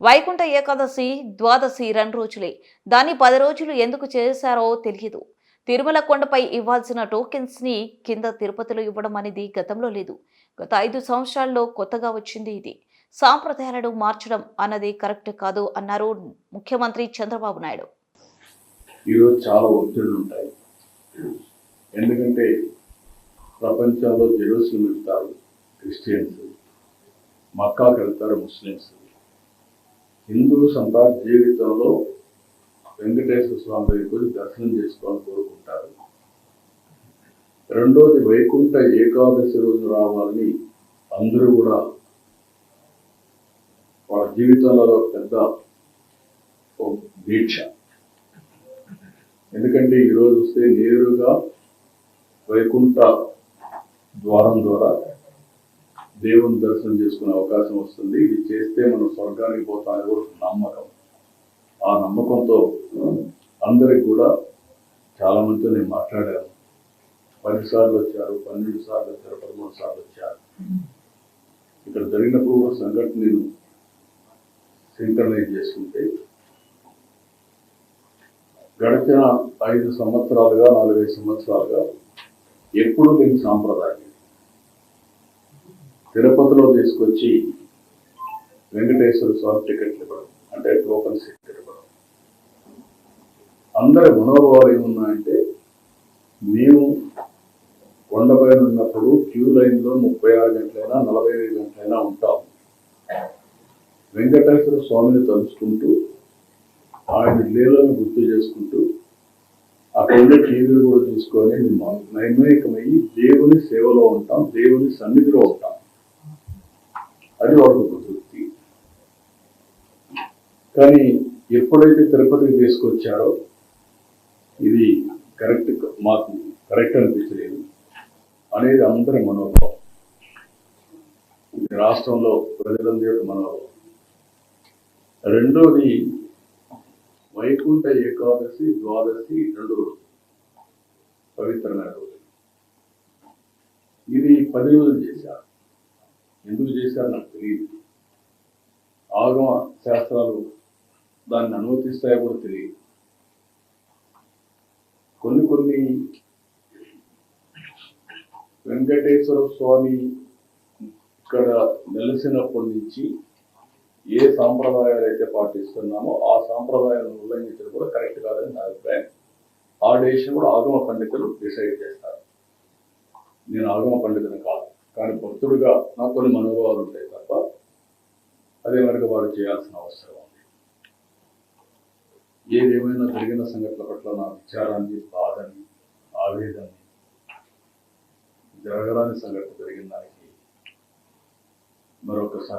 వైకుంఠ ఏకాదశి ద్వాదశి 2 రోజులే. దాన్ని 10 రోజులు ఎందుకు చేశారో తెలియదు. తిరుమల కొండపై ఇవ్వాల్సిన టోకెన్స్ ని కింద తిరుపతిలో ఇవ్వడం అనేది గతంలో లేదు. గత 5 సంవత్సరాల్లో కొత్తగా వచ్చింది ఇది. సాంప్రదాయాలను మార్చడం అన్నది కరెక్ట్ కాదు అన్నారు ముఖ్యమంత్రి చంద్రబాబు నాయుడు. ఈరోజు చాలా ఒత్తిళ్లు ఉంటాయి. ఎందుకంటే ప్రపంచంలో జెరూసలేం వెళ్తారు క్రిస్టియన్స్, మక్కాకి వెళ్తారు ముస్లిమ్స్. హిందూస్ అంతా జీవితంలో వెంకటేశ్వర స్వామి దగ్గరికి దర్శనం చేసుకోవాలని కోరుకుంటారు. రెండోది వైకుంఠ ఏకాదశి రోజు రావాలని అందరూ కూడా వాళ్ళ జీవితంలో పెద్ద దీక్ష. ఎందుకంటే ఈరోజు వస్తే నేరుగా వైకుంఠ ద్వారం ద్వారా దేవుని దర్శనం చేసుకునే అవకాశం వస్తుంది. ఇది చేస్తే మనం స్వర్గానికి పోతామని కూడా నమ్మకం. ఆ నమ్మకంతో అందరికి కూడా చాలా మందితో నేను మాట్లాడాను. 10 సార్లు వచ్చారు, 12 సార్లు వచ్చారు, 13 సార్లు వచ్చారు. ఇక్కడ జరిగినప్పుడు కూడా సంఘటన నేను సింక్రనైజ్ చేసుకుంటే గడిచిన 5 సంవత్సరాలుగా 4 సంవత్సరాలుగా ఎప్పుడు దీని సాంప్రదాయం తిరుపతిలో తీసుకొచ్చి వెంకటేశ్వర స్వామి టికెట్లు ఇవ్వడం, అంటే టోకన్స్ ఇవ్వడం. అందరి మనోభావాలు ఏమున్నాయంటే, మేము కొండపైన ఉన్నప్పుడు క్యూ లైన్లో 36 గంటలైనా 45 గంటలైనా ఉంటాం. వెంకటేశ్వర స్వామిని తలుచుకుంటూ ఆయన లీలను గుర్తు చేసుకుంటూ అక్కడ టీవీలు కూడా చూసుకొని మేము నైమికమయ్యి దేవుని సేవలో ఉంటాం, దేవుని సన్నిధిలో ఉంటాం. అది వాళ్ళకు తృప్తి. కానీ ఎప్పుడైతే తిరుపతికి తీసుకొచ్చారో ఇది మాకు కరెక్ట్ అనిపించలేదు అనేది అందరి మనోభావం. రాష్ట్రంలో ప్రజలందరి యొక్క మనోభావం. రెండోది వైకుంఠ ఏకాదశి ద్వాదశి 2 రోజులు పవిత్రమైన రోజు. ఇది 10 రోజులు చేశారు. ఎందుకు చేశారు నాకు తెలియదు. ఆగమ శాస్త్రాలు దాన్ని అనుమతిస్తాయో కూడా తెలియదు. కొన్ని వెంకటేశ్వర స్వామి ఇక్కడ నెలసినప్పటి నుంచి ఏ సాంప్రదాయాలు అయితే పాటిస్తున్నామో ఆ సాంప్రదాయాలను ఉల్లంఘించడం కూడా కరెక్ట్ కాదని నా అభిప్రాయం. ఆ డెసిషన్ కూడా ఆగమ పండితులు డిసైడ్ చేస్తారు. నేను ఆగమ పండితుని కాదు, కానీ భక్తుడిగా నాకు కొన్ని మనోభావాలు ఉంటాయి తప్ప అదే మనకు వారు చేయాల్సిన అవసరం ఉంది. ఏదేమైనా జరిగిన సంఘటనల పట్ల నా విచారాన్ని, బాధని, ఆవేదనని, జరగరాని సంఘటన జరిగిన దానికి మరొకసారి